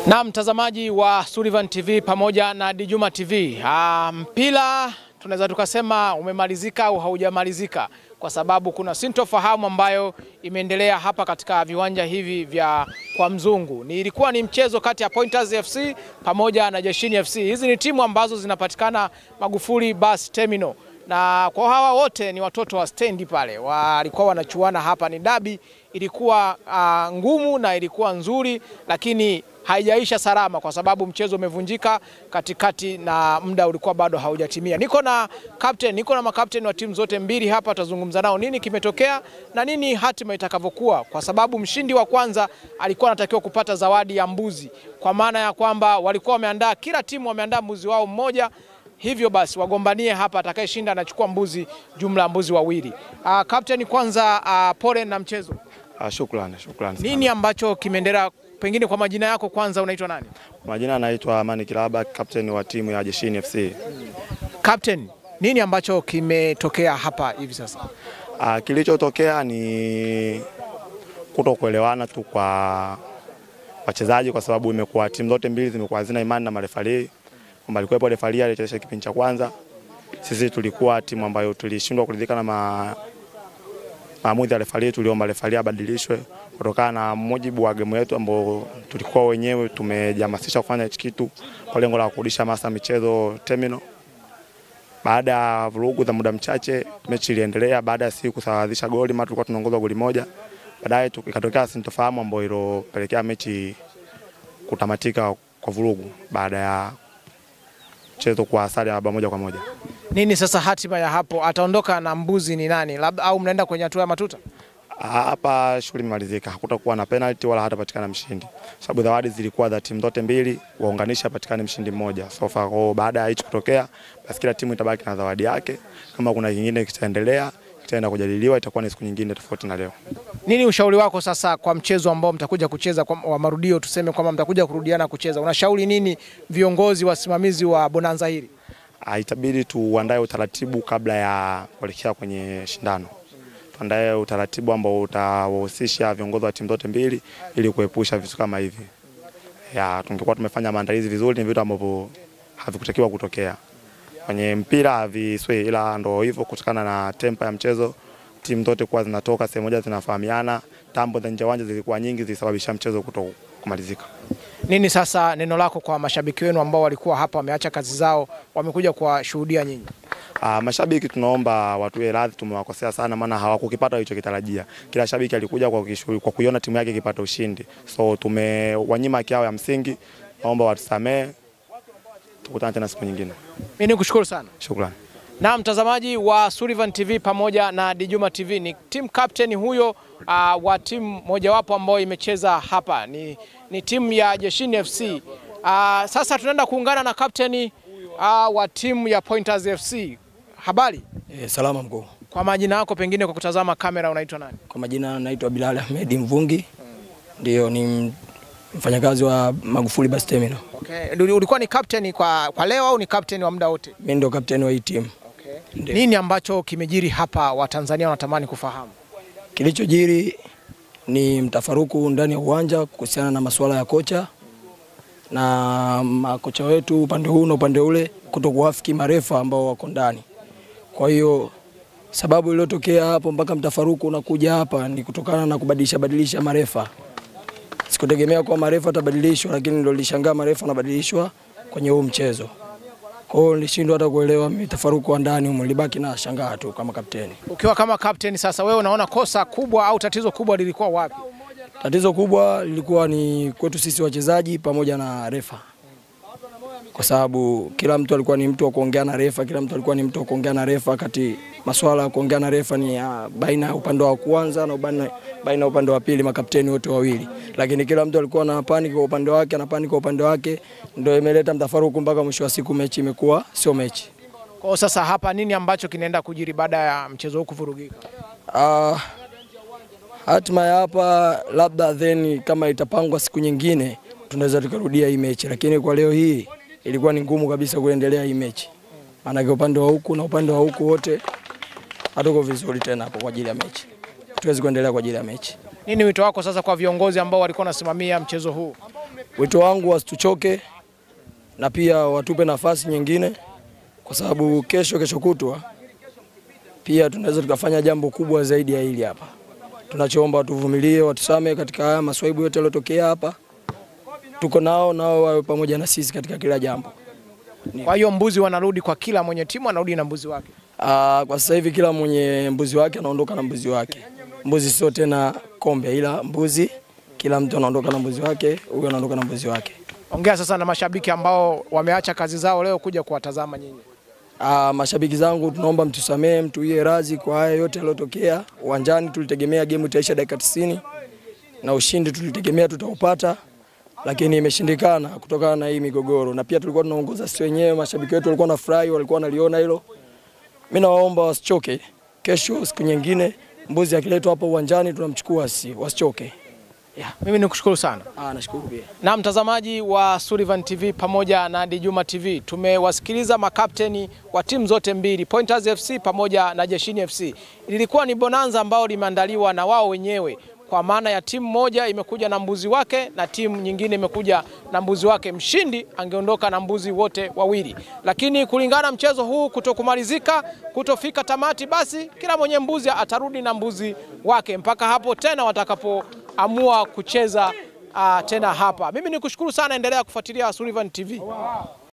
Na mtazamaji wa Sullivan TV pamoja na Djuma TV. Mpira tunaweza tukasema umemalizika au haujamalizika kwa sababu kuna sintofahamu ambayo imeendelea hapa katika viwanja hivi vya kwa Mzungu. Ilikuwa ni mchezo kati ya Pointers FC pamoja na Jeshini FC. Hizi ni timu ambazo zinapatikana Magufuli Bus Terminal. Na kwa hawa wote ni watoto wa stendi pale. Walikuwa wanachuana hapa, ni dabi, ilikuwa ngumu na ilikuwa nzuri, lakini haijaisha salama kwa sababu mchezo umevunjika katikati na muda ulikuwa bado haujatimia. Niko na makapteni wa timu zote mbili hapa, tutazungumza nao nini kimetokea na nini hatima itakavyokuwa, kwa sababu mshindi wa kwanza alikuwa anatakiwa kupata zawadi ya mbuzi, kwa maana ya kwamba walikuwa wameandaa, kila timu wameandaa mbuzi wao mmoja. Hivyo basi wagombanie hapa, atakayeshinda anachukua mbuzi, jumla mbuzi wawili. Kapteni, kwanza pole na mchezo. Shukrani. Nini ambacho kimeendelea? Pengine kwa majina yako kwanza, unaitwa nani? Majina anaitwa Amani Kilaba, kapteni wa timu ya Jeshini FC. Kapteni, nini ambacho kimetokea hapa hivi sasa? Kilichotokea ni kutokuelewana tu kwa wachezaji, kwa sababu imekuwa timu zote mbili zimekuwa hazina imani na marefali. Kwamba alikuwepo refali aliyechezesha kipindi cha kwanza. Sisi tulikuwa timu ambayo tulishindwa kuridhika na maamuzi ya refali, tuliomba refali abadilishwe kutokana na mujibu wa game yetu ambao tulikuwa wenyewe tumejamasisha kufanya hichi kitu kwa lengo la kurudisha masa michezo terminal. Baada ya vurugu za muda mchache, mechi iliendelea. Baada ya siku kusawazisha goli, maana tulikuwa tunaongoza goli moja, baadaye ikatokea sintofahamu ambayo ilopelekea mechi kutamatika kwa vurugu baada ya mchezo kwa sare ya moja kwa moja. Nini sasa hatima ya hapo? Ataondoka na mbuzi ni nani? Labda au mnaenda kwenye hatua ya matuta? Hapa shughuli imalizika, hakutakuwa na penalty wala hatapatikana mshindi. Sababu zawadi zilikuwa za timu zote mbili, waunganisha patikane mshindi mmoja. So far baada ya hicho kutokea, basi kila timu itabaki na zawadi yake. Kama kuna kingine kitaendelea, kitaenda kujadiliwa, itakuwa ni siku nyingine tofauti na leo. Nini ushauri wako sasa kwa mchezo ambao mtakuja kucheza wa marudio, tuseme kwamba mtakuja kurudiana kucheza? Unashauri nini viongozi wasimamizi wa bonanza hili? Itabidi tuandae utaratibu kabla ya kuelekea kwenye shindano. Tuandae utaratibu ambao utawahusisha viongozi wa timu zote mbili ili kuepusha vitu kama hivi. Tungekuwa tumefanya maandalizi vizuri, ni vitu ambavyo havikutakiwa kutokea. Kwenye mpira haviswi, ila ndo hivyo kutokana na tempo ya mchezo, timu zote kwa zinatoka sehemu moja zinafahamiana, tambo za nje uwanja zilikuwa nyingi, zilisababisha mchezo kutomalizika. Nini sasa neno lako kwa mashabiki wenu ambao walikuwa hapa, wameacha kazi zao, wamekuja kuwashuhudia nyinyi? Mashabiki tunaomba watuwe radhi, tumewakosea sana, maana hawakukipata walichokitarajia. Kila shabiki alikuja kwa kuiona timu yake ikipata ushindi. So tumewanyima haki yao ya msingi, naomba watusamee. Tukutane tena siku nyingine. Mimi nikushukuru sana. Shukrani. Na mtazamaji wa Sullivan TV pamoja na Djuma TV, ni team captain huyo wa timu mojawapo ambayo imecheza hapa, ni timu ya Jeshini FC. Sasa tunaenda kuungana na captain wa timu ya Pointers FC. Habari? Salama mkuu. Kwa majina yako pengine kwa kutazama kamera, unaitwa nani? Kwa majina naitwa Bilal Ahmed Mvungi. Ndio, ni mfanyakazi wa Magufuli Bus Terminal. Okay. Ulikuwa ni captain kwa leo au ni captain wa muda wote? Mimi ndio captain wa hii timu. Okay. Nini ambacho kimejiri hapa wa Tanzania wanatamani kufahamu? Kilichojiri ni mtafaruku ndani ya uwanja kuhusiana na masuala ya kocha na makocha wetu upande huu na upande ule kutokuafiki marefa ambao wako ndani. Kwa hiyo sababu iliyotokea hapo mpaka mtafaruku unakuja hapa ni kutokana na kubadilisha marefa. Sikutegemea kwa marefa tabadilishwa, lakini ndio nilishangaa marefa wanabadilishwa kwenye huu mchezo. Kwa hiyo nilishindwa hata kuelewa mtafaruku wa ndani, nilibaki na shangaa tu kama kapteni. Ukiwa kama kapteni sasa, wewe unaona kosa kubwa au tatizo kubwa lilikuwa wapi? Tatizo kubwa lilikuwa ni kwetu sisi wachezaji pamoja na refa. Kwa sababu kila mtu alikuwa ni mtu wa kuongea na refa, kati masuala ya kuongea na refa ni baina ya upande wa kwanza na baina ya upande wa pili, makapteni wote wawili. Lakini kila mtu alikuwa na panic kwa upande wake, kwa upande wake, ndio imeleta mtafaruku mpaka mwisho wa siku mechi imekuwa sio mechi. Kwa sasa hapa nini ambacho kinaenda kujiri baada ya mchezo huu kuvurugika? Hatima ya hapa labda then kama itapangwa siku nyingine tunaweza tukarudia hii mechi, lakini kwa leo hii ilikuwa ni ngumu kabisa kuendelea hii mechi. Maana upande wa huku na upande wa huku wote hatuko vizuri tena hapo kwa ajili ya mechi. Tuwezi kuendelea kwa ajili ya mechi. Nini wito wako sasa kwa viongozi ambao walikuwa wanasimamia mchezo huu? Wito wangu wasituchoke na pia watupe nafasi nyingine, kwa sababu kesho kutwa pia tunaweza tukafanya jambo kubwa zaidi ya hili hapa. Tunachoomba watuvumilie, watusame katika haya maswaibu yote yaliyotokea hapa. Tuko nao wawe pamoja na sisi katika kila jambo. Kwa hiyo mbuzi wanarudi kwa kila mwenye timu anarudi na mbuzi wake. Kwa sasa hivi kila mwenye mbuzi wake anaondoka na mbuzi wake. Mbuzi sio tena kombe, ila mbuzi, kila mtu anaondoka na mbuzi wake, huyo anaondoka na mbuzi wake. Ongea sasa na mashabiki ambao wameacha kazi zao leo kuja kuwatazama nyinyi. Mashabiki zangu, tunaomba mtusamee, mtuie radhi kwa haya yote yaliyotokea uwanjani. Tulitegemea game itaisha dakika 90 na ushindi tulitegemea tutaupata, lakini imeshindikana kutokana na hii migogoro, na pia tulikuwa tunaongoza sisi wenyewe. Mashabiki wetu walikuwa wanafurahi, walikuwa wanaliona hilo. Mimi nawaomba wasichoke, kesho siku nyingine mbuzi akiletwa hapa uwanjani tunamchukua, wasichoke. Mimi nikushukuru sana. Nashukuru pia. Na mtazamaji wa Sullivan TV pamoja na Djuma TV, tumewasikiliza makapteni wa timu zote mbili, Pointers FC pamoja na Jeshini FC. Lilikuwa ni bonanza ambao limeandaliwa na wao wenyewe, kwa maana ya timu moja imekuja na mbuzi wake na timu nyingine imekuja na mbuzi wake. Mshindi angeondoka na mbuzi wote wawili, lakini kulingana mchezo huu kutokumalizika, kutofika tamati, basi kila mwenye mbuzi atarudi na mbuzi wake mpaka hapo tena watakapoamua kucheza tena hapa. Mimi nikushukuru sana, endelea kufuatilia Sullivan TV.